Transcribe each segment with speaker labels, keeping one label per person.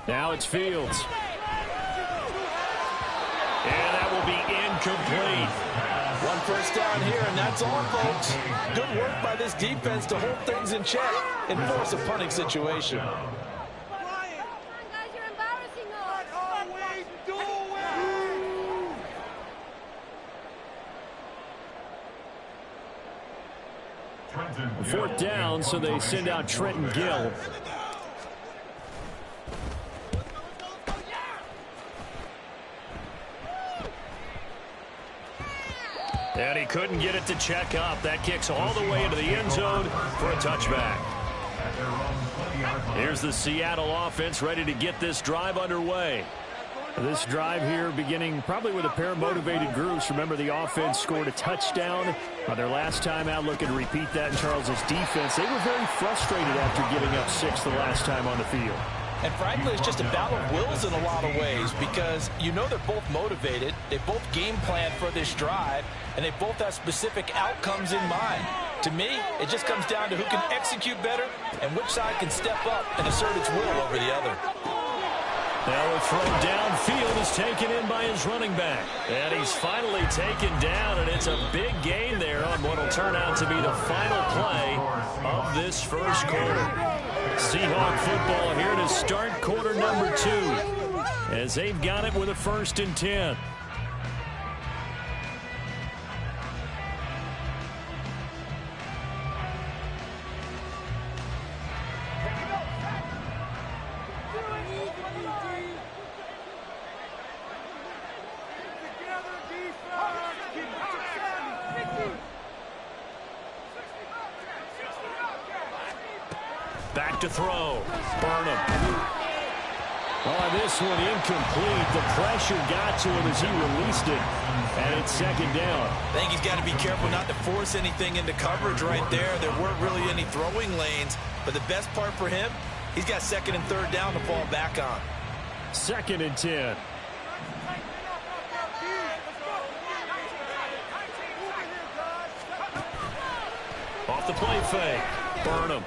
Speaker 1: Now it's Fields. And that will be incomplete.
Speaker 2: One first down here, and that's all, folks. Good work by this defense to hold things in check and force a punting situation.
Speaker 1: Fourth down, so they send out Trenton Gill. And he couldn't get it to check up. That kicks all the way into the end zone for a touchback. Here's the Seattle offense ready to get this drive underway. This drive here beginning probably with a pair of motivated groups. Remember, the offense scored a touchdown on their last time out. Looking to repeat that in Charles's defense. They were very frustrated after giving up 6 the last time on the field.
Speaker 2: And frankly, it's just a battle of wills in a lot of ways because you know they're both motivated. They both game plan for this drive, and they both have specific outcomes in mind. To me, it just comes down to who can execute better and which side can step up and assert its will over the other.
Speaker 1: Now a throw downfield is taken in by his running back. And he's finally taken down, and it's a big gain there on what will turn out to be the final play of this first quarter. Seahawk football here to start quarter number 2 as they've got it with a 1st and 10. Back to throw. Burnham. Oh, this one incomplete. The pressure got to him as he released it. And it's 2nd down.
Speaker 2: I think he's got to be careful not to force anything into coverage right there. There weren't really any throwing lanes. But the best part for him, he's got 2nd and 3rd down to fall back on.
Speaker 1: 2nd and 10. Off the play fake. Burnham.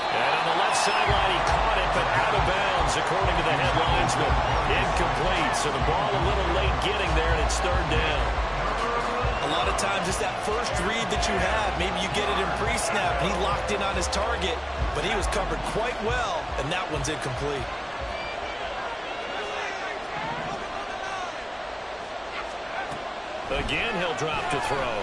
Speaker 1: And on the left sideline, he caught it, but out of bounds, according to the headlinesman. Incomplete, so the ball a little late getting there, and it's 3rd down.
Speaker 2: A lot of times it's that first read that you have. Maybe you get it in pre-snap. He locked in on his target, but he was covered quite well, and that one's incomplete.
Speaker 1: Again, he'll drop to throw.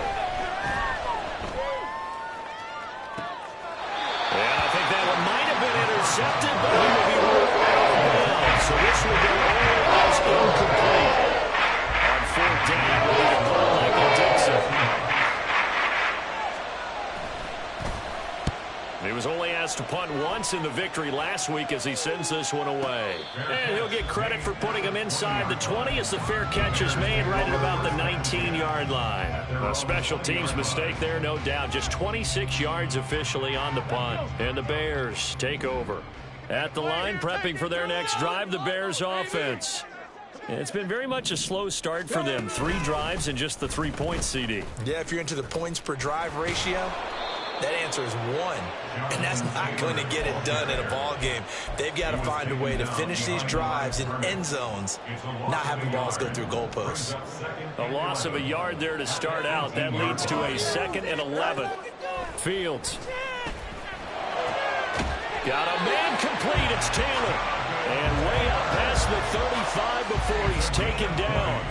Speaker 1: And I think that one might have been intercepted, but he will be ruled out of bounds. So this will go all as incomplete. On 4th down, ready to call Michael Dixon. He was only asked to punt once in the victory last week as he sends this one away. And he'll get credit for putting him inside the 20 as the fair catch is made right at about the 19-yard line. A special teams mistake there, no doubt. Just 26 yards officially on the punt. And the Bears take over. At the line, prepping for their next drive, the Bears offense. It's been very much a slow start for them. 3 drives and just the 3 points, CD.
Speaker 2: Yeah, if you're into the points per drive ratio, that answer is 1, and that's not going to get it done in a ball game. They've got to find a way to finish these drives in end zones, not having balls go through goalposts.
Speaker 1: A loss of a yard there to start out. That leads to a 2nd and 11. Fields. Got a man complete. It's Taylor. And way up past the 35 before he's taken down.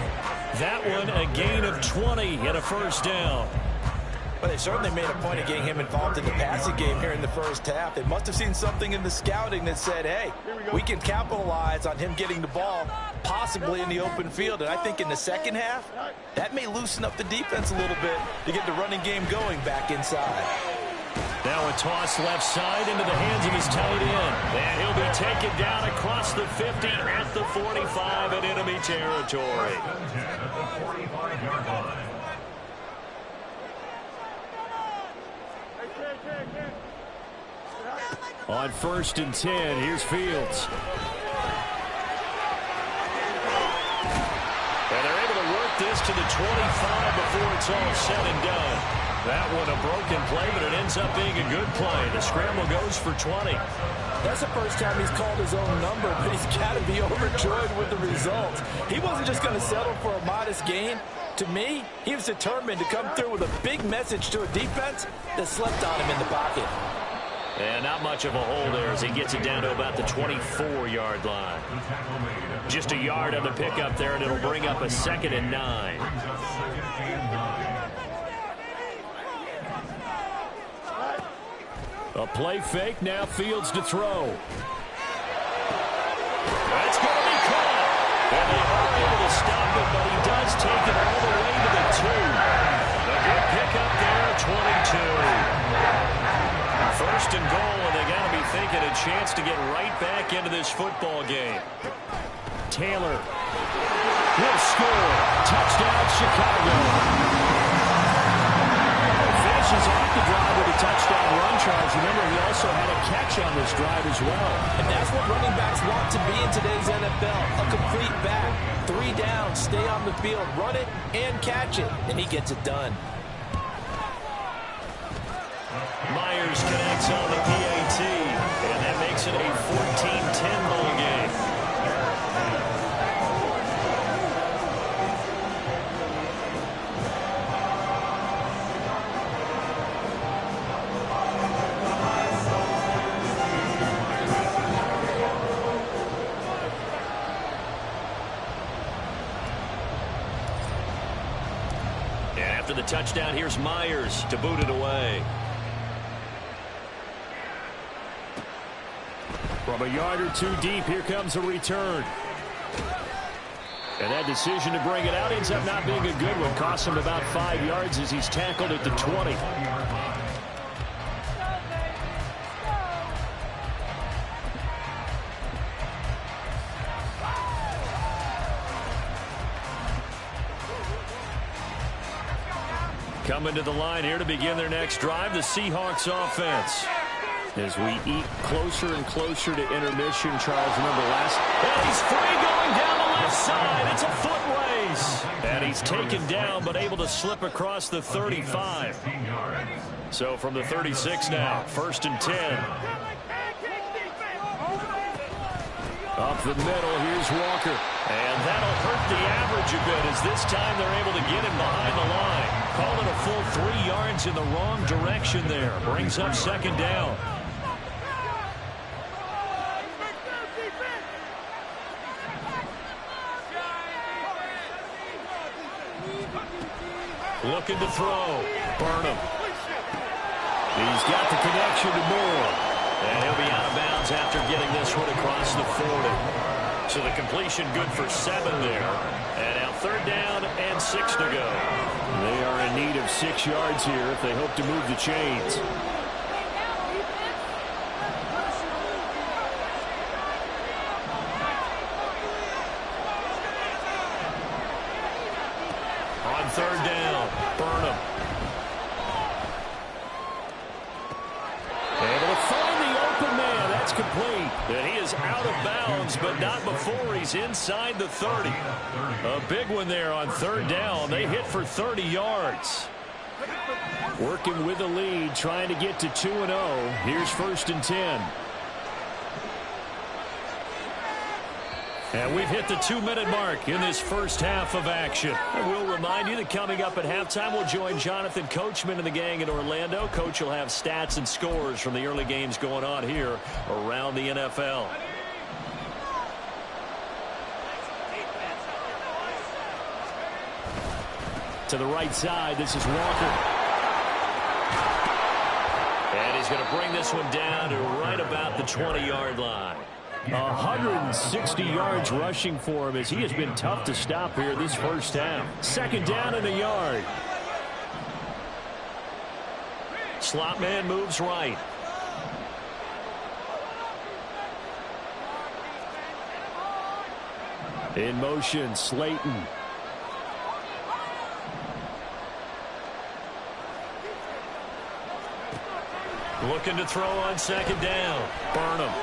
Speaker 1: That one a gain of 20 and a 1st down.
Speaker 2: Well, they certainly made a point of getting him involved in the passing game here in the first half. They must have seen something in the scouting that said, hey, we can capitalize on him getting the ball possibly in the open field. And I think in the second half, that may loosen up the defense a little bit to get the running game going back inside.
Speaker 1: Now a toss left side into the hands of his tight end. And he'll be taken down across the 50 at the 45 in enemy territory. On 1st and 10, here's Fields. And they're able to work this to the 25 before it's all said and done. That one a broken play, but it ends up being a good play. The scramble goes for 20.
Speaker 2: That's the first time he's called his own number, but he's got to be overjoyed with the result. He wasn't just going to settle for a modest gain. To me, he was determined to come through with a big message to a defense that slept on him in the pocket.
Speaker 1: And not much of a hole there as he gets it down to about the 24-yard line. Just a yard on the pickup there, and it'll bring up a 2nd and 9. A play fake, now Fields to throw. That's going to be caught. And they are able to stop it, but he does take it all the way to the 2. A good pickup there, 22. First and goal, and they got to be thinking a chance to get right back into this football game. Taylor will score. Touchdown, Chicago. Finishes off the drive with a touchdown run, Charles. Remember, he also had a catch on this drive as well.
Speaker 2: And that's what running backs want to be in today's NFL. A complete back. 3 down, stay on the field, run it, and catch it. And he gets it done.
Speaker 1: Myers connects on the PAT, and that makes it a 14-10 ball game. And after the touchdown, here's Myers to boot it away. From a yard or 2 deep, here comes a return. And that decision to bring it out ends up not being a good one. Costs him about 5 yards as he's tackled at the 20. Coming to the line here to begin their next drive, the Seahawks offense. As we eat closer and closer to intermission, Charles, remember last... And he's free going down the left side. It's a foot race. And he's taken down, but able to slip across the 35. So from the 36 now, 1st and 10. Up the middle, here's Walker. And that'll hurt the average a bit as this time they're able to get him behind the line. Call it a full 3 yards in the wrong direction there. Brings up 2nd down. Looking to throw. Burnham. He's got the connection to Moore. And he'll be out of bounds after getting this one across the 40. So the completion good for 7 there. And now 3rd down and 6 to go. They are in need of 6 yards here if they hope to move the chains. On 3rd down, Burnham. Able to find the open man. That's complete. And he is out of bounds, but not before he's inside the 30. A big one there on 3rd down. They hit for 30 yards. Working with the lead, trying to get to 2-0. Here's 1st and 10. And we've hit the 2-minute mark in this first half of action. And we'll remind you that coming up at halftime, we'll join Jonathan Coachman and the gang in Orlando. Coach will have stats and scores from the early games going on here around the NFL. To the right side, this is Walker. And he's going to bring this one down to right about the 20-yard line. 160 yards rushing for him as he has been tough to stop here this first half. 2nd down and a yard. Slot man moves right. In motion, Slayton. Looking to throw on 2nd down. Burnham.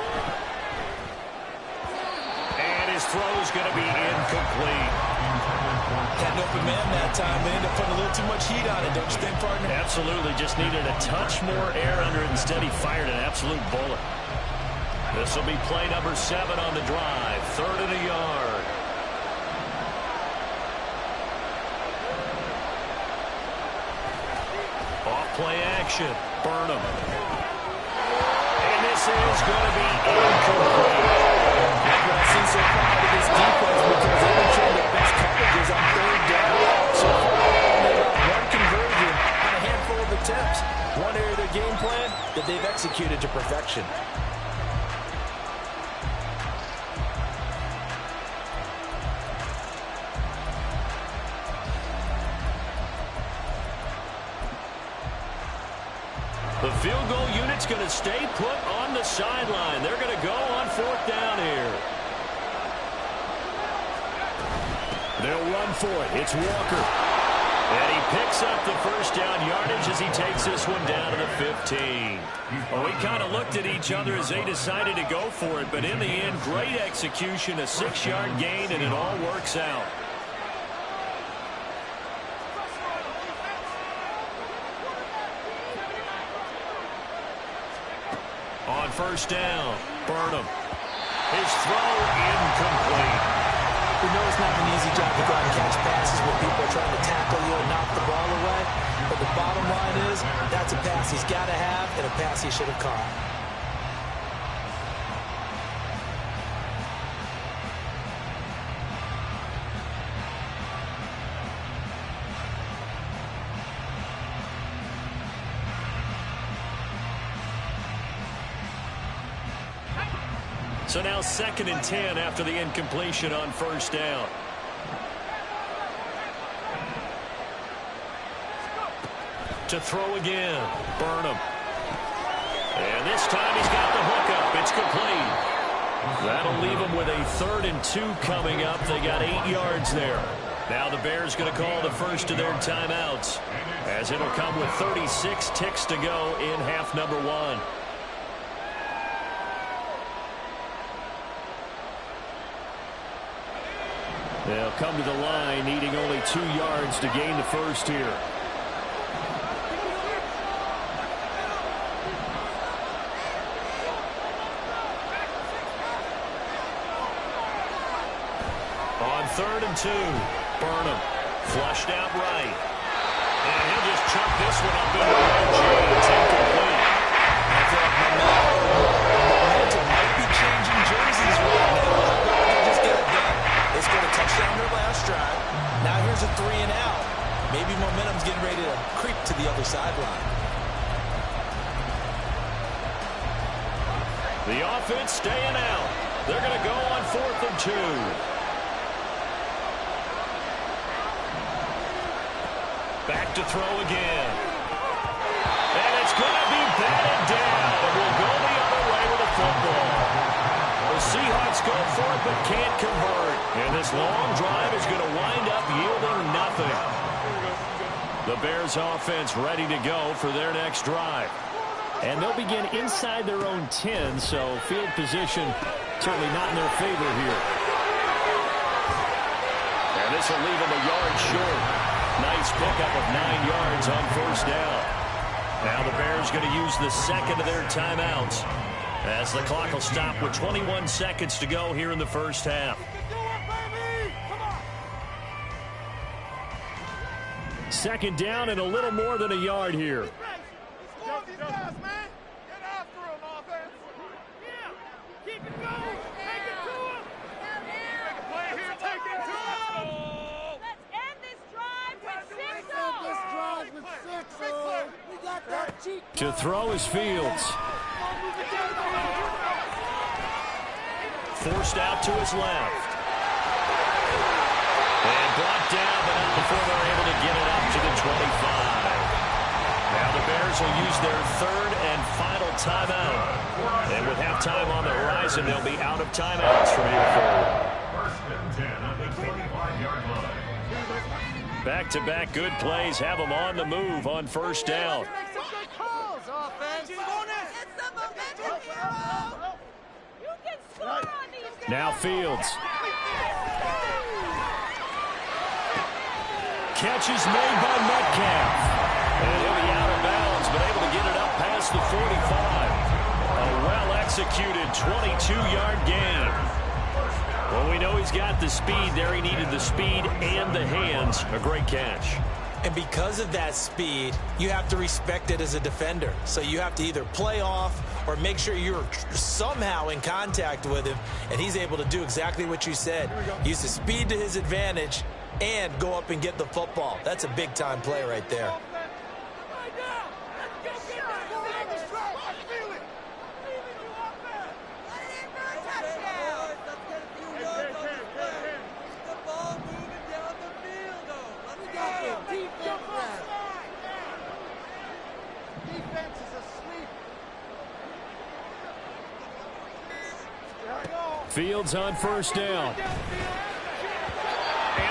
Speaker 1: His throw is going to be incomplete.
Speaker 2: Had an open man that time. They ended up putting a little too much heat on it, don't you think, partner?
Speaker 1: Absolutely. Just needed a touch more air under it. Instead, he fired an absolute bullet. This will be play number 7 on the drive. 3rd and a yard. Off play action. Burnham. And this is going to be incomplete.
Speaker 2: That's what I've seen so far out of this defense because they've been showing their best coverages on 3rd down. So far, they got one conversion on a handful of attempts. One area of their game plan that they've executed to perfection.
Speaker 1: The field goal unit's going to stay put on the sideline. They're going to go on 4th down here. They'll run for it. It's Walker. And he picks up the 1st down yardage as he takes this one down to the 15. Well, we kind of looked at each other as they decided to go for it, but in the end, great execution, a 6-yard gain, and it all works out. On 1st down, Burnham. His throw incomplete.
Speaker 2: We know it's not an easy job to go out and catch passes where people are trying to tackle you and knock the ball away. But the bottom line is, that's a pass he's got to have and a pass he should have caught.
Speaker 1: So now 2nd and 10 after the incompletion on 1st down. To throw again, Burnham. And this time he's got the hook up. It's complete. That'll leave him with a 3rd and 2 coming up. They got 8 yards there. Now the Bears going to call the first of their timeouts, as it'll come with 36 ticks to go in half number 1. They'll come to the line, needing only 2 yards to gain the first here. On 3rd and 2, Burnham flushed out right. And he'll just chuck this one up into the OG. It's incomplete.
Speaker 2: I feel like momentum might be changing jerseys right now. They just got it done. They scored a touchdown their last drive. Now here's a 3 and out. Maybe momentum's getting ready to creep to the other sideline.
Speaker 1: The offense staying out. They're going to go on 4th and 2. Back to throw again. And it's going to be batted down. We'll go the other way with the football. The Seahawks go for it but can't convert. And this long drive is going to wind up yielding nothing. The Bears offense ready to go for their next drive. And they'll begin inside their own 10, so field position certainly not in their favor here. And this will leave them a yard short. Nice pickup of 9 yards on 1st down. Now the Bears going to use the 2nd of their timeouts, as the clock will stop with 21 seconds to go here in the 1st half. 2nd down and a little more than a yard here. To throw is Fields. Forced out to his left. And brought down, but not before they're able to get it up to the 25. Now the Bears will use their 3rd and final timeout. And with halftime on the horizon, they'll be out of timeouts from here forward. 1st and 10 on the 25-yard line. Back-to-back good plays have them on the move on 1st down. Now Fields. Catch is made by Metcalf. And he'll be out of bounds, but able to get it up past the 45. A well-executed executed 22-yard gain. Well, we know he's got the speed there. He needed the speed and the hands. A great catch.
Speaker 2: And because of that speed, you have to respect it as a defender. So you have to either play off or make sure you're somehow in contact with him. And he's able to do exactly what you said. Use the speed to his advantage and go up and get the football. That's a big-time play right there.
Speaker 1: Fields on first down. And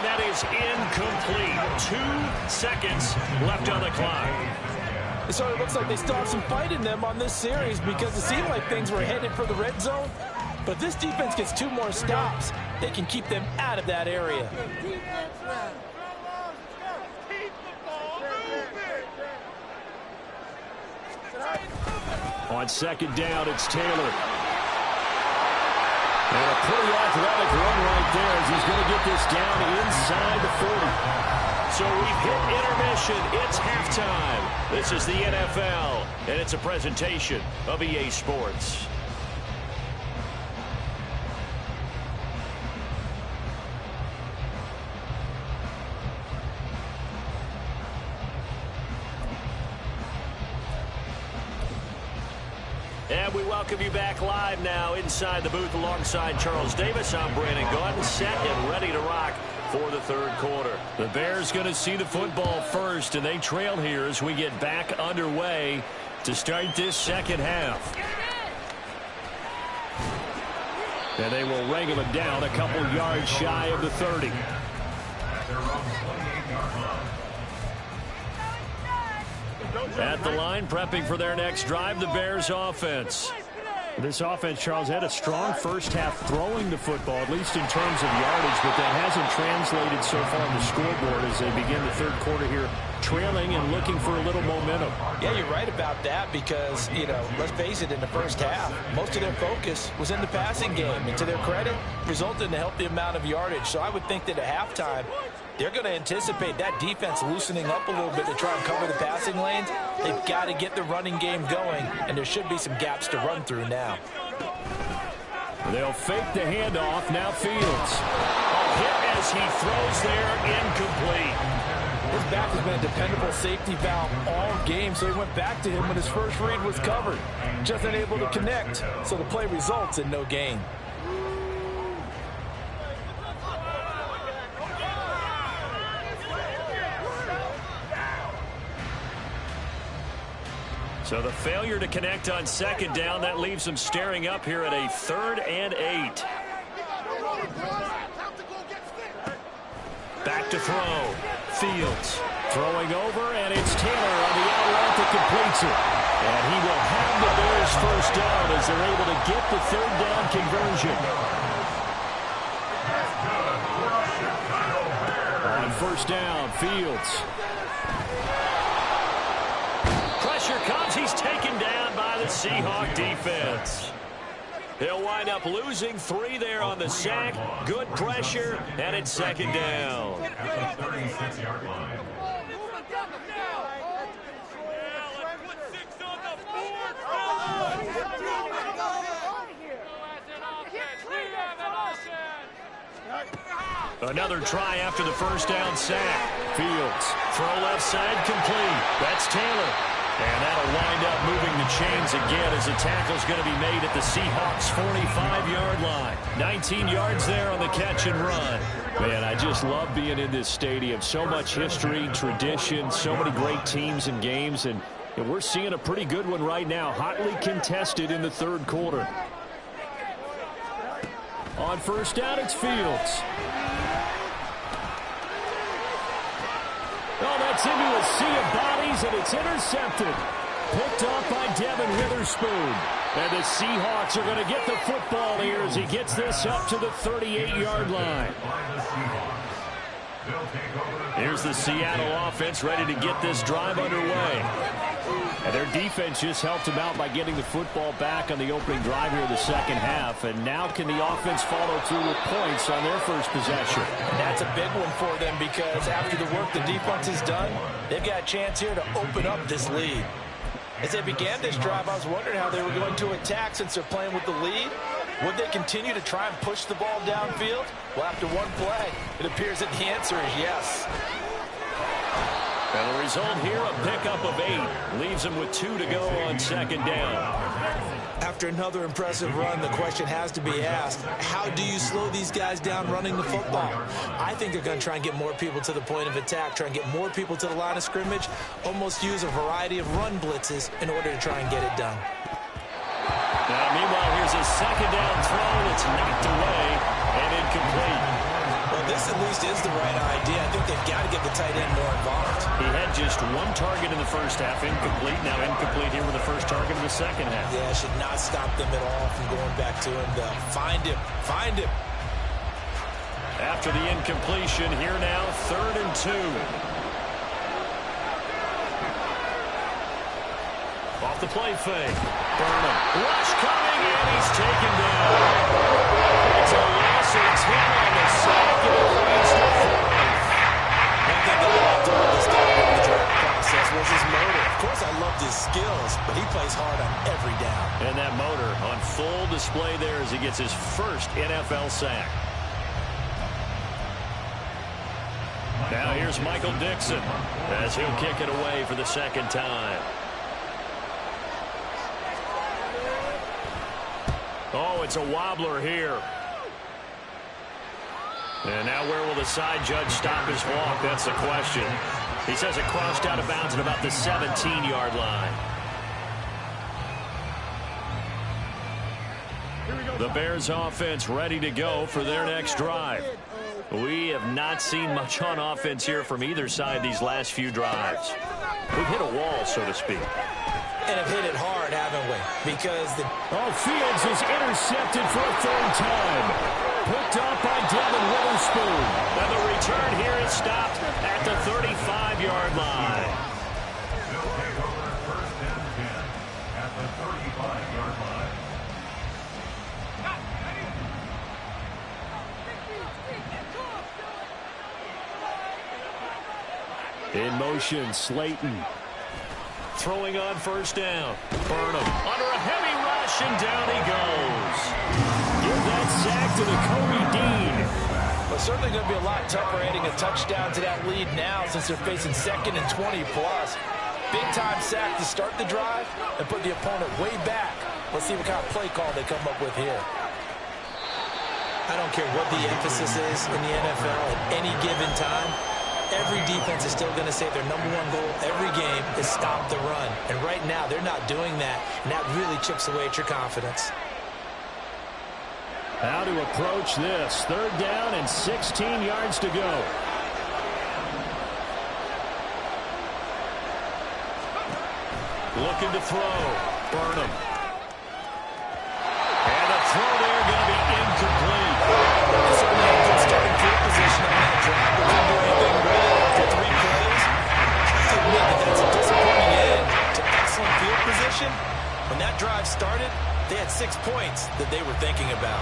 Speaker 1: that is incomplete. 2 seconds left on the clock.
Speaker 2: So it looks like they still have some fight in them on this series because it seemed like things were headed for the red zone. But if this defense gets 2 more stops, they can keep them out of that area.
Speaker 1: On second down, it's Taylor. And a pretty athletic run right there as he's going to get this down inside the 40. So we've hit intermission. It's halftime. This is the NFL, and it's a presentation of EA Sports. And we welcome you back live now inside the booth alongside Charles Davis. I'm Brandon Gaudin, set and ready to rock for the third quarter. The Bears going to see the football first, and they trail here as we get back underway to start this second half. And they will wrangle it down a couple yards shy of the 30. At the line, prepping for their next drive, the Bears offense. This offense, Charles, had a strong first half throwing the football, at least in terms of yardage, but that hasn't translated so far on the scoreboard as they begin the third quarter here, trailing and looking for a little momentum.
Speaker 2: Yeah, you're right about that because, you know, let's face it, in the first half, most of their focus was in the passing game. And to their credit, resulted in a healthy amount of yardage. So I would think that at halftime, they're going to anticipate that defense loosening up a little bit to try and cover the passing lanes. They've got to get the running game going, and there should be some gaps to run through now.
Speaker 1: They'll fake the handoff. Now Fields. A hit as he throws there, incomplete.
Speaker 2: His back has been a dependable safety valve all game, so he went back to him when his first read was covered. Just unable to connect, so the play results in no gain.
Speaker 1: So the failure to connect on second down, that leaves them staring up here at a 3rd and 8. Back to throw. Fields throwing over, and it's Taylor on the out route that completes it. And he will have the Bears first down as they're able to get the 3rd down conversion. On first down, Fields. Pressure comes. He's taken down by the Seahawks defense. He'll wind up losing 3 there on the sack. Good pressure, and it's second down. Another try after the first down sack. Fields, throw left side complete. That's Taylor. And that'll wind up moving the chains again as the tackle's going to be made at the Seahawks' 45-yard line. 19 yards there on the catch and run. Man, I just love being in this stadium. So much history, tradition, so many great teams and games, and we're seeing a pretty good one right now, hotly contested in the third quarter. On first down, it's Fields. Oh, that's into a sea of bodies, and it's intercepted. Picked off by Devin Witherspoon. And the Seahawks are going to get the football here as he gets this up to the 38-yard line. Here's the Seattle offense ready to get this drive underway. And their defense just helped them out by getting the football back on the opening drive here in the second half. And now can the offense follow through with points on their first possession?
Speaker 2: And that's a big one for them because after the work the defense has done, they've got a chance here to open up this lead. As they began this drive, I was wondering how they were going to attack since they're playing with the lead. Would they continue to try and push the ball downfield? Well, after one play, it appears that the answer is yes.
Speaker 1: And the result here, a pickup of 8. Leaves them with 2 to go on second down.
Speaker 2: After another impressive run, the question has to be asked, how do you slow these guys down running the football? I think they're going to try and get more people to the point of attack, try and get more people to the line of scrimmage, almost use a variety of run blitzes in order to try and get it done.
Speaker 1: Now, meanwhile, here's a second down throw that's knocked away and incomplete.
Speaker 2: Well, this at least is the right idea. I think they've got to get the tight end more involved.
Speaker 1: He had just 1 target in the first half, incomplete. Now incomplete here with the first target in the second half.
Speaker 2: Yeah, should not stop them at all from going back to him. Find him. Find him.
Speaker 1: After the incompletion, here now, 3rd and 2. Off the play fake. Burnham. Rush coming, and he's taken down. It's a loss of 10 on the sack, and it brings to 4.
Speaker 2: One thing that I loved about this guy in the draft process was his motor. Of course, I loved his skills, but he plays hard on every down.
Speaker 1: And that motor on full display there as he gets his first NFL sack. Now here's Michael Dixon as he'll kick it away for the second time. Oh, it's a wobbler here. And now where will the side judge stop his walk? That's the question. He says it crossed out of bounds at about the 17-yard line. The Bears offense ready to go for their next drive. We have not seen much on offense here from either side these last few drives. We've hit a wall, so to speak.
Speaker 2: And have hit it hard, haven't we? Because
Speaker 1: Fields is intercepted for a 3rd time. Picked up by Devin Witherspoon. And the return here is stopped at the 35-yard line. In motion, Slayton. Throwing on first down. Burnham under a heavy rush, and down he goes. Give that sack to the Kobe Dean.
Speaker 2: Well, certainly going to be a lot tougher adding a touchdown to that lead now since they're facing 2nd and 20+. Big-time sack to start the drive and put the opponent way back. Let's see what kind of play call they come up with here. I don't care what the emphasis is in the NFL at any given time. Every defense is still going to say their #1 goal every game is stop the run. And right now, they're not doing that, and that really chips away at your confidence.
Speaker 1: How to approach this. 3rd down and 16 yards to go. Looking to throw. Burnham. And the throw there going to be incomplete.
Speaker 2: Certainly a good starting field position on that drive. But couldn't do anything with it after 3 plays. I have to admit that that's a disappointing end to excellent field position. When that drive started, they had 6 points that they were thinking about.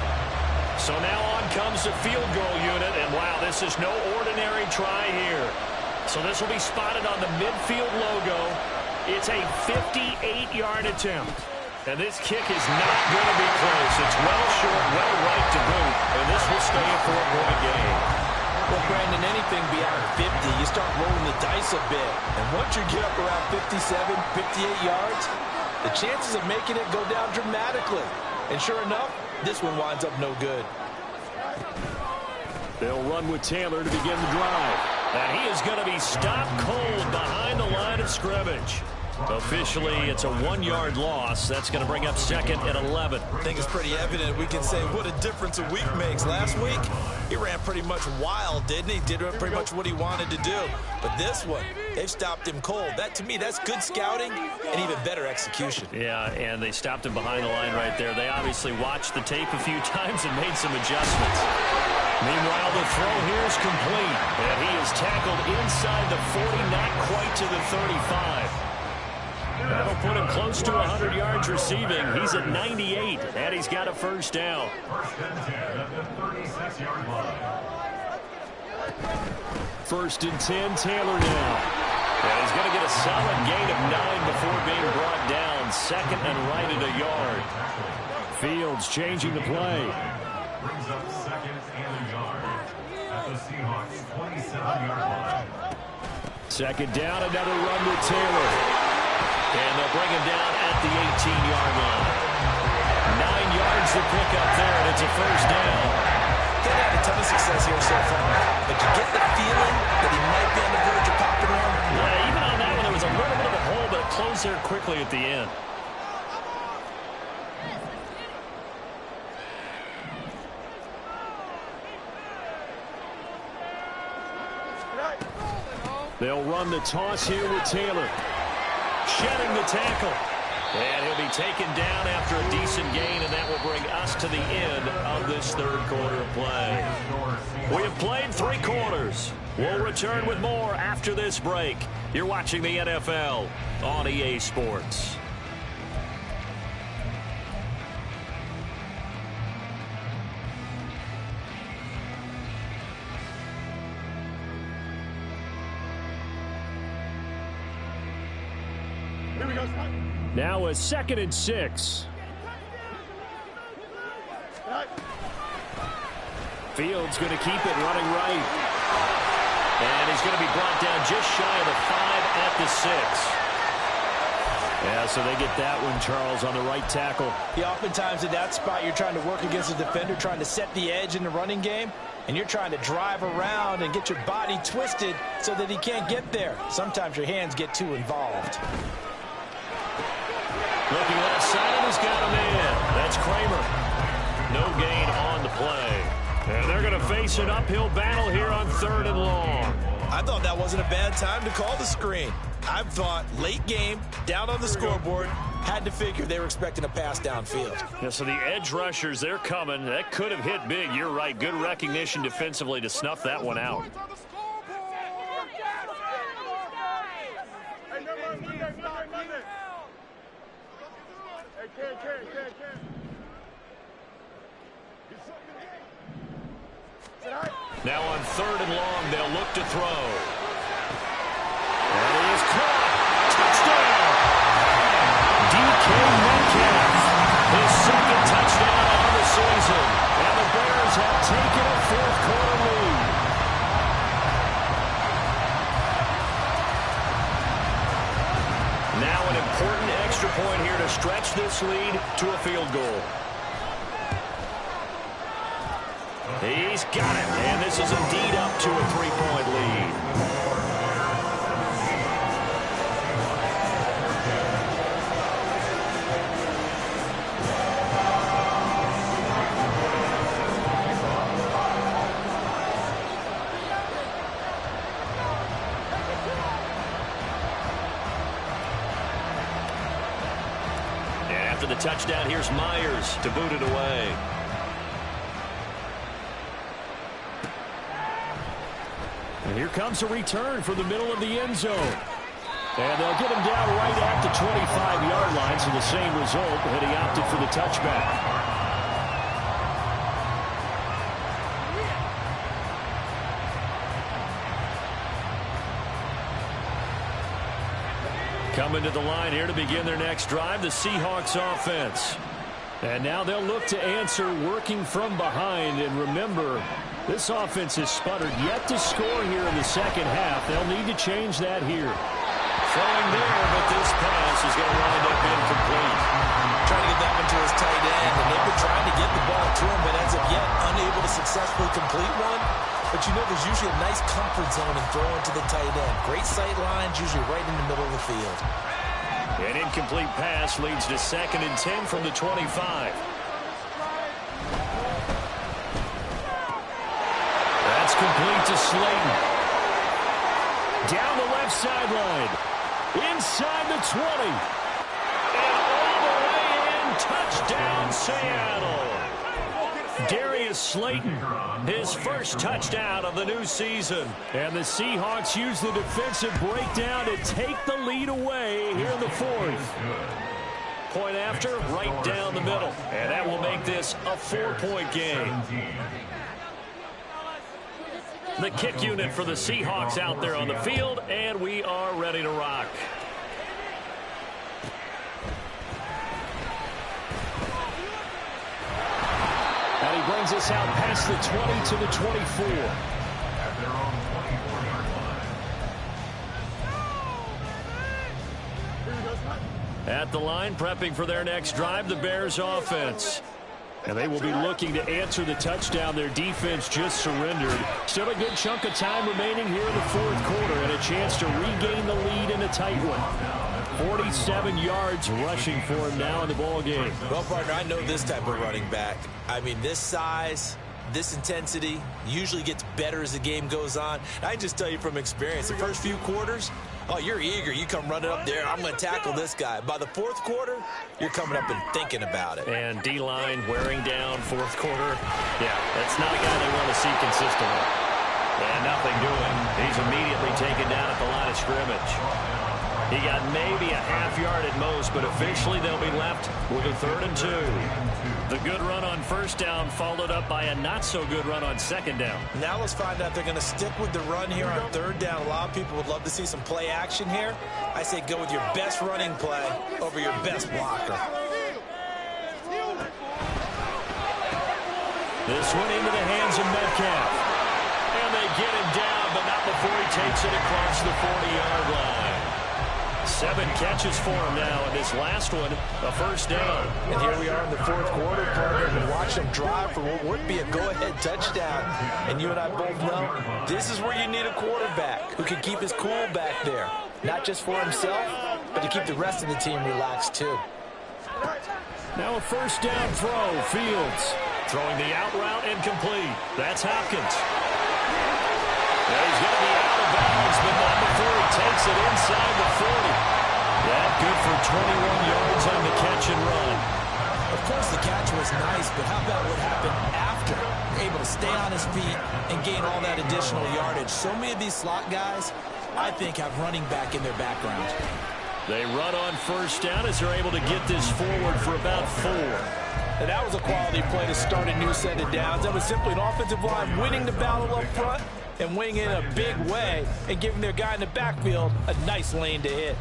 Speaker 1: So now on comes the field goal unit, and wow, this is no ordinary try here. So this will be spotted on the midfield logo. It's a 58-yard attempt. And this kick is not going to be close. It's well short, well right to boot, and this will stay a 4-point game.
Speaker 2: Well, Brandon, anything beyond 50, you start rolling the dice a bit. And once you get up around 57, 58 yards, the chances of making it go down dramatically. And sure enough, this one winds up no good.
Speaker 1: They'll run with Taylor to begin the drive. And he is going to be stopped cold behind the line of scrimmage. Officially, it's a 1-yard loss. That's going to bring up 2nd and 11.
Speaker 2: I think it's pretty evident. We can say what a difference a week makes. Last week, he ran pretty much wild, didn't he? Did pretty much what he wanted to do. But this one, they've stopped him cold. That, to me, that's good scouting and even better execution.
Speaker 1: Yeah, and they stopped him behind the line right there. They obviously watched the tape a few times and made some adjustments. Meanwhile, the throw here is complete. And he is tackled inside the 40, not quite to the 35. That'll put him close to 100 yards receiving. He's at 98, and he's got a first down. First and 10, Taylor now. And he's going to get a solid gain of 9 before being brought down. Second and right at a yard. Fields changing the play.
Speaker 3: Brings up second and a yard at the Seahawks 27-yard line.
Speaker 1: Second down, another run with Taylor. And they'll bring him down at the 18-yard line. 9 yards to pick up there, and it's a first down.
Speaker 2: They've had a ton of success here so far, but you get the feeling that he might be on the verge of popping one.
Speaker 1: Yeah, even on that one, there was a little bit of a hole, but it closed there quickly at the end. They'll run the toss here with Taylor. Shedding the tackle. And he'll be taken down after a decent gain, and that will bring us to the end of this third quarter of play. We have played 3 quarters. We'll return with more after this break. You're watching the NFL on EA Sports. Now a 2nd and 6. Fields going to keep it running right. And he's going to be brought down just shy of the 5 at the 6. Yeah, so they get that one, Charles, on the right tackle.
Speaker 2: Yeah, oftentimes in that spot, you're trying to work against a defender, trying to set the edge in the running game, and you're trying to drive around and get your body twisted so that he can't get there. Sometimes your hands get too involved.
Speaker 1: Looking left side, he's got him in. That's Kramer. No gain on the play. And they're going to face an uphill battle here on 3rd and long.
Speaker 2: I thought that wasn't a bad time to call the screen. I thought late game, down on the scoreboard, had to figure they were expecting a pass downfield.
Speaker 1: Yeah, so the edge rushers, they're coming. That could have hit big. You're right. Good recognition defensively to snuff that one out. Now on 3rd and long, they'll look to throw. And he is caught. Touchdown! DK Metcalf. His 2nd touchdown on the season. And the Bears have taken a 4th quarter lead. Now an important extra point here to stretch this lead to a field goal. He's got it, and this is indeed up to a 3-point lead. And after the touchdown, here's Myers to boot it away. And here comes a return from the middle of the end zone. And they'll get him down right at the 25-yard line, so the same result, but he opted for the touchback. Coming to the line here to begin their next drive, the Seahawks offense. And now they'll look to answer working from behind. And remember, this offense has sputtered yet to score here in the second half. They'll need to change that here. Throwing there, but this pass is going to wind up incomplete.
Speaker 2: Trying to get that one to his tight end, and they've been trying to get the ball to him, but as of yet, unable to successfully complete one. But you know there's usually a nice comfort zone in throwing to the tight end. Great sight lines, usually right in the middle of the field.
Speaker 1: An incomplete pass leads to 2nd and 10 from the 25. That's complete to Slayton. Down the left sideline. Inside the 20. And all the way in. Touchdown, Seattle. Darius Slayton, his first touchdown of the new season. And the Seahawks use the defensive breakdown to take the lead away here in the fourth. Point after, right down the middle. And that will make this a 4-point game. The kick unit for the Seahawks out there on the field, and we are ready to rock. And he brings us out past the 20 to the 24.
Speaker 3: At their own 24-yard line.
Speaker 1: At the line, prepping for their next drive, the Bears offense. And they will be looking to answer the touchdown their defense just surrendered. Still a good chunk of time remaining here in the fourth quarter and a chance to regain the lead in a tight one. 47 yards rushing for him now in the ball game.
Speaker 2: Well, partner, I know this type of running back. I mean, this size, this intensity usually gets better as the game goes on. I just tell you from experience, the first few quarters, oh, you're eager. You come running up there. I'm going to tackle this guy. By the fourth quarter, you're coming up and thinking about it.
Speaker 1: And D-line wearing down fourth quarter. Yeah, that's not a guy they want to see consistently. And nothing doing. He's immediately taken down at the line of scrimmage. He got maybe a half yard at most, but officially they'll be left with a 3rd and 2. The good run on first down followed up by a not-so-good run on second down.
Speaker 2: Now let's find out they're going to stick with the run here on 3rd down. A lot of people would love to see some play action here. I say go with your best running play over your best blocker.
Speaker 1: This one into the hands of Metcalf. And they get him down, but not before he takes it across the 40-yard line. 7 catches for him now, and this last one, a first down.
Speaker 2: And here we are in the fourth quarter, partner, and watch them drive for what would be a go-ahead touchdown. And you and I both know this is where you need a quarterback who can keep his cool back there. Not just for himself, but to keep the rest of the team relaxed, too.
Speaker 1: Now a first down throw, Fields. Throwing the out route incomplete. That's Hopkins. Now he's going to be out of bounds, but not before he takes it inside the 40. That good for 21 yards on the catch and run.
Speaker 2: Of course, the catch was nice, but how about what happened after? Able to stay on his feet and gain all that additional yardage. So many of these slot guys, I think, have running back in their background.
Speaker 1: They run on first down as they're able to get this forward for about 4.
Speaker 2: And that was a quality play to start a new set of downs. That was simply an offensive line winning the battle up front and winning in a big way and giving their guy in the backfield a nice lane to hit.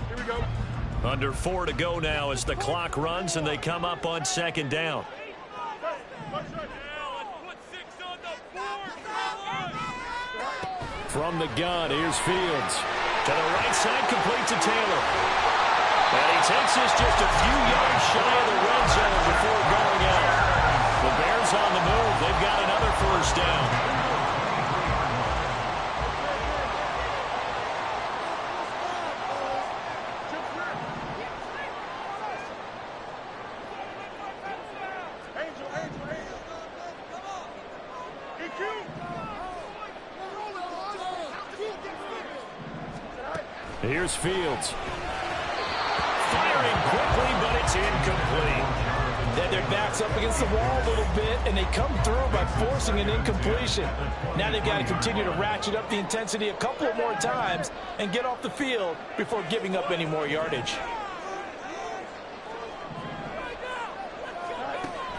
Speaker 3: Here we go.
Speaker 1: Under 4 to go now as the clock runs and they come up on second down. From the gun, here's Fields. To the right side, complete to Taylor. And he takes this just a few yards shy of the red zone before going out. The Bears on the move. They've got another first down. Here's Fields. Firing quickly, but it's incomplete.
Speaker 2: Then their back's up against the wall a little bit, and they come through by forcing an incompletion. Now they've got to continue to ratchet up the intensity a couple of more times and get off the field before giving up any more yardage.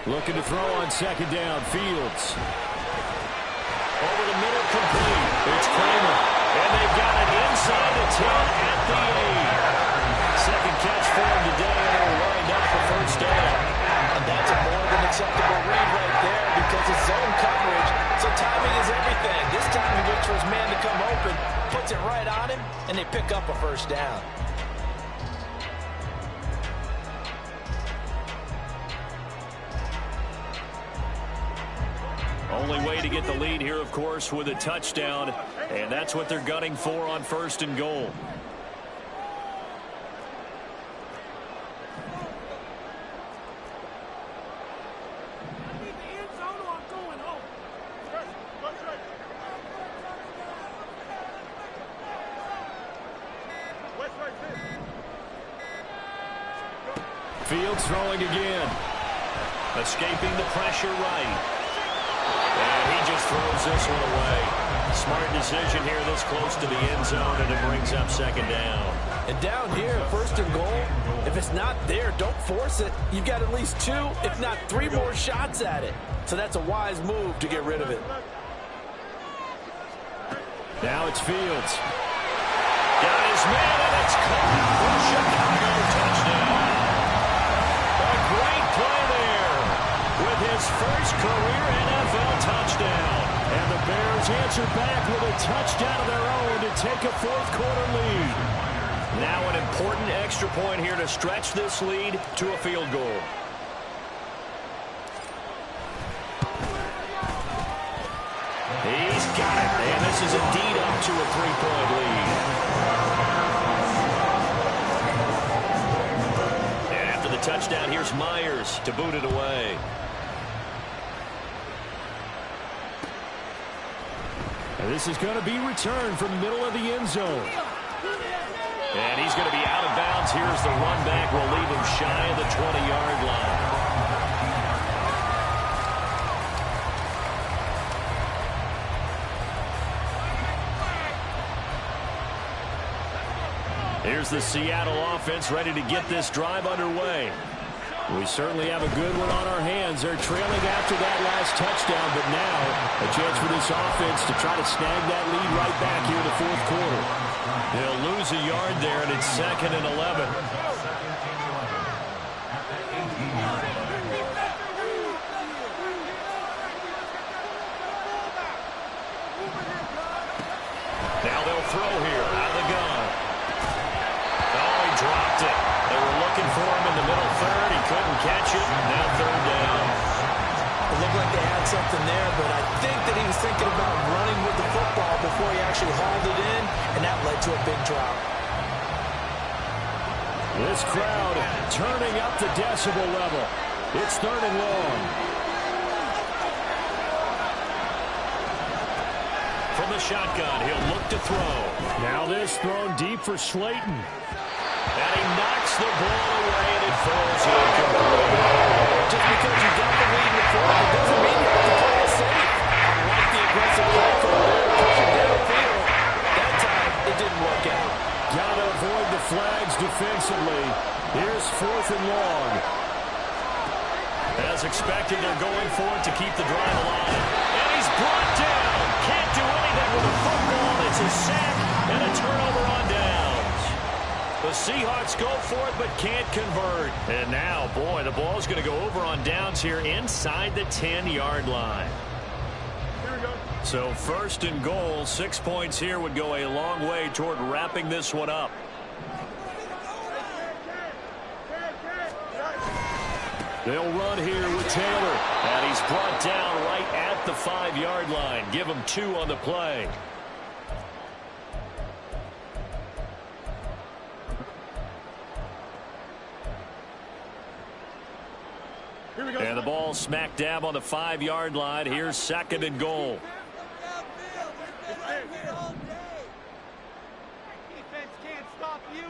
Speaker 1: Looking to throw on second down, Fields. Over the middle, complete. It's Kramer. And they've got it inside the 10 at the 8. Second catch for him today, and it'll wind up for first down.
Speaker 2: And that's a more than acceptable read right there because it's zone coverage, so timing is everything. This time he waits for his man to come open, puts it right on him, and they pick up a first down.
Speaker 1: Only way to get the lead here, of course, with a touchdown, and that's what they're gunning for on first and goal. Fields throwing again. Escaping the pressure right. And he just throws this one away. Smart decision here this close to the end zone, and it brings up second down.
Speaker 2: And down here, first and goal, if it's not there, don't force it. You've got at least 2, if not 3 more shots at it. So that's a wise move to get rid of it.
Speaker 1: Now it's Fields. Got his man, and it's caught for Chicago. Touchdown. A great play there with his first career NFL touchdown. And the Bears answer back with a touchdown of their own to take a fourth-quarter lead. Now an important extra point here to stretch this lead to a field goal. He's got it, and this is indeed up to a 3-point lead. And after the touchdown, here's Myers to boot it away.
Speaker 4: And this is going to be returned from the middle of the end zone.
Speaker 1: And he's going to be out of bounds. Here's the run back. Will leave him shy of the 20-yard line. Here's the Seattle offense ready to get this drive underway.
Speaker 4: We certainly have a good one on our hands. They're trailing after that last touchdown, but now a chance for this offense to try to snag that lead right back here in the fourth quarter.
Speaker 1: They'll lose a yard there, and it's 2nd and 11. Now they'll throw here out of the gun. Oh, he dropped it. They were looking for him in the middle third. He couldn't catch it. Now 3rd down.
Speaker 2: It looked like they had something there, but I think that he was thinking about running with the football before he actually hauled it in, and that led to a big drop.
Speaker 4: This crowd turning up the decibel level. It's 3rd and long.
Speaker 1: From the shotgun, he'll look to throw.
Speaker 4: Now this thrown deep for Slayton.
Speaker 1: And he knocks the ball away, and it falls incomplete.
Speaker 2: Just because you got the lead in the fourth, it doesn't mean you have to play it safe. I like the aggressive play call there, pushing downfield. That time, it didn't work out.
Speaker 4: Got to avoid the flags defensively. Here's 4th and long.
Speaker 1: As expected, they're going for it to keep the drive alive. And he's brought down. Can't do anything with the football. It's a sack and a turnover on downs. The Seahawks go for it but can't convert. And now, boy, the ball's going to go over on downs here inside the 10-yard line. So 1st and goal, 6 points here would go a long way toward wrapping this one up.
Speaker 4: They'll run here with Taylor.
Speaker 1: And he's brought down right at the 5-yard line. Give him 2 on the play. And the ball smack dab on the 5-yard line. Here's 2nd and goal.
Speaker 5: Defense can't stop you.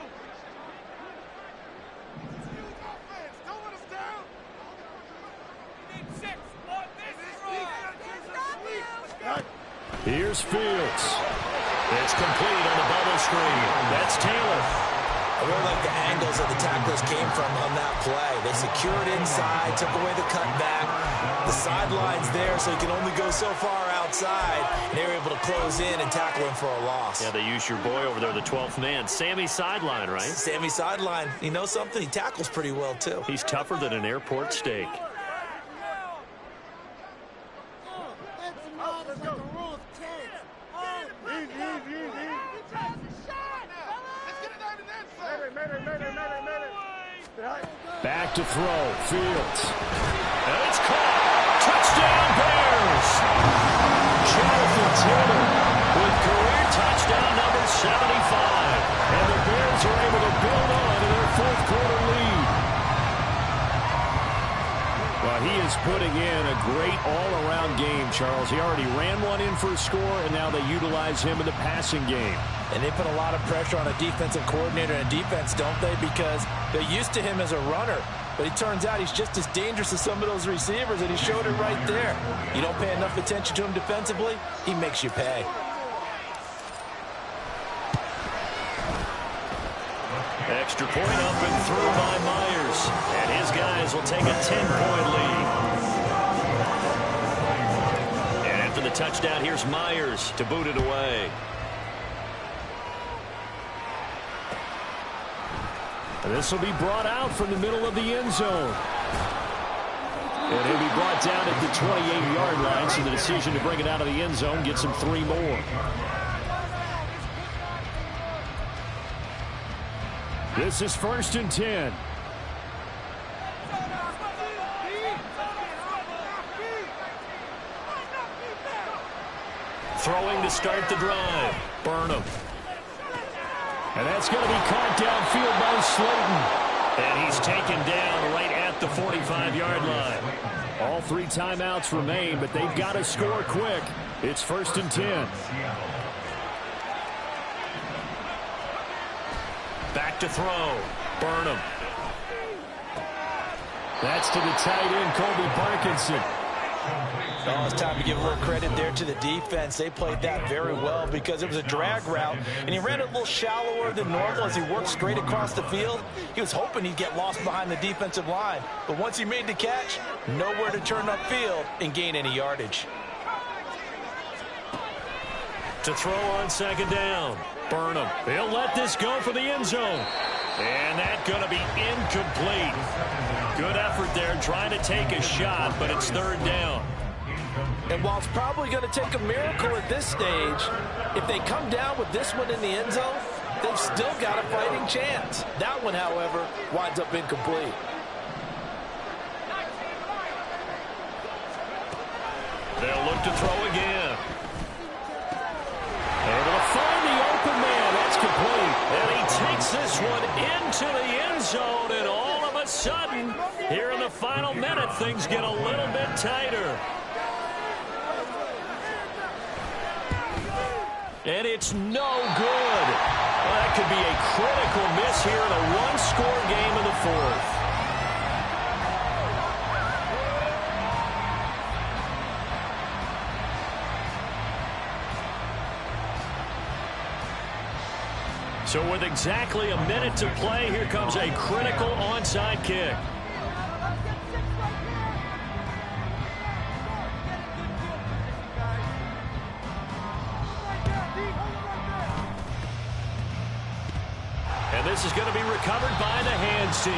Speaker 5: Don't let us down. You need 6 on this drive.
Speaker 4: Here's Fields.
Speaker 1: It's complete on the bubble screen. That's Taylor.
Speaker 2: I really like the angles that the tacklers came from on that play. They secured inside, took away the cutback. The sideline's there, so he can only go so far outside. And they were able to close in and tackle him for a loss.
Speaker 1: Yeah, they used your boy over there, the 12th man. Sammy Sideline, right?
Speaker 2: Sammy Sideline. You know something? He tackles pretty well, too.
Speaker 1: He's tougher than an airport steak.
Speaker 4: Back to throw. Fields.
Speaker 1: And it's caught. Touchdown, Bears. Jonathan Taylor with career touchdown number 75.
Speaker 4: And the Bears are able to build on to their fourth-quarter lead. Well, he is putting in a great all-around game, Charles. He already ran one in for a score, and now they utilize him in the passing game.
Speaker 2: And they put a lot of pressure on a defensive coordinator and defense, don't they? Because they're used to him as a runner. but it turns out he's just as dangerous as some of those receivers, and he showed it right there. You don't pay enough attention to him defensively, he makes you pay.
Speaker 1: Extra point up and through by Myers. And his guys will take a 10-point lead. And after the touchdown, here's Myers to boot it away.
Speaker 4: And this will be brought out from the middle of the end zone. And he'll be brought down at the 28-yard line, so the decision to bring it out of the end zone gets him 3 more. This is 1st and 10.
Speaker 1: Throwing to start the drive. Burnham.
Speaker 4: And that's going to be caught downfield by Slayton.
Speaker 1: And he's taken down right at the 45-yard line.
Speaker 4: All 3 timeouts remain, but they've got to score quick. It's 1st and 10.
Speaker 1: Back to throw. Burnham.
Speaker 4: That's to the tight end, Colby Parkinson.
Speaker 2: Oh, it's time to give a little credit there to the defense. They played that very well because it was a drag route, and he ran it a little shallower than normal as he worked straight across the field. He was hoping he'd get lost behind the defensive line, but once he made the catch, nowhere to turn upfield and gain any yardage.
Speaker 1: To throw on 2nd down. Burnham. He'll let this go for the end zone. And that's going to be incomplete. Good effort there trying to take a shot, but it's 3rd down.
Speaker 2: And while it's probably going to take a miracle at this stage, if they come down with this one in the end zone, they've still got a fighting chance. That one, however, winds up incomplete.
Speaker 1: They'll look to throw again. Able to find the open man. That's complete. And he takes this one into the end zone, and all of a sudden, here in the final minute, things get a little bit tighter. And it's no good. Well, that could be a critical miss here in a one-score game in the 4th. So with exactly a minute to play, here comes a critical onside kick. And this is going to be recovered by the hands team.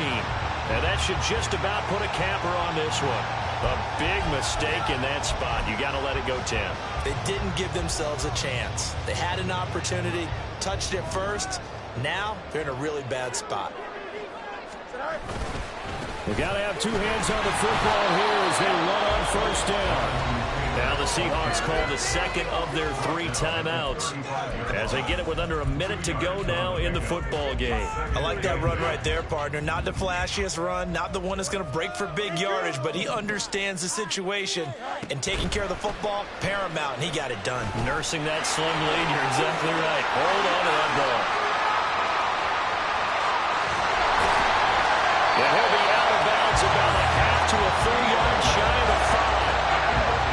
Speaker 1: And that should just about put a capper on this one. A big mistake in that spot. You got to let it go 10.
Speaker 2: They didn't give themselves a chance. They had an opportunity, touched it first. Now they're in a really bad spot.
Speaker 4: They got to have 2 hands on the football here as they run on 1st down.
Speaker 1: Now the Seahawks call the 2nd of their 3 timeouts as they get it with under a minute to go now in the football game.
Speaker 2: I like that run right there, partner. Not the flashiest run, not the one that's going to break for big yardage, but he understands the situation, and taking care of the football, paramount, and he got it done.
Speaker 1: Nursing that slim lead, you're exactly right. Hold on to that ball. And he'll be out of bounds about a half to a full yard shy of the 5.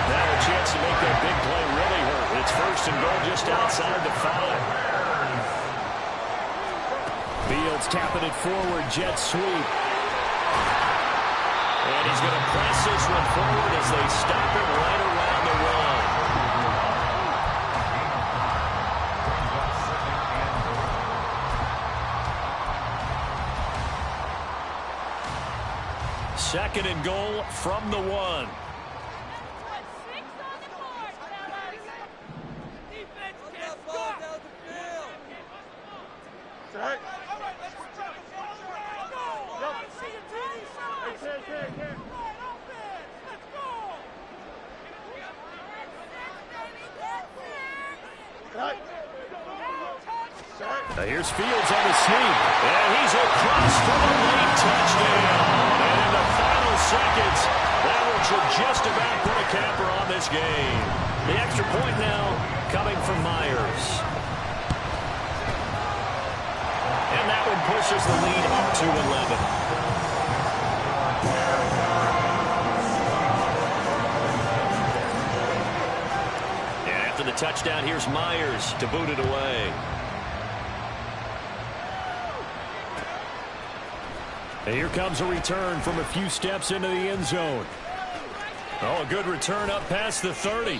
Speaker 1: Now a chance to make that big play really hurt. It's 1st and goal just outside the 5.
Speaker 4: Fields tapping it forward, jet sweep.
Speaker 1: And he's going to press this one forward as they stop it right around the run. Second and goal from the 1. Now here's Fields on the sneak. And he's across for a late touchdown. And in the final seconds, that one should just about put a capper on this game. The extra point now coming from Myers. And that one pushes the lead up to 11. the touchdown. Here's Myers to boot it away.
Speaker 4: And here comes a return from a few steps into the end zone. Oh, a good return up past the 30.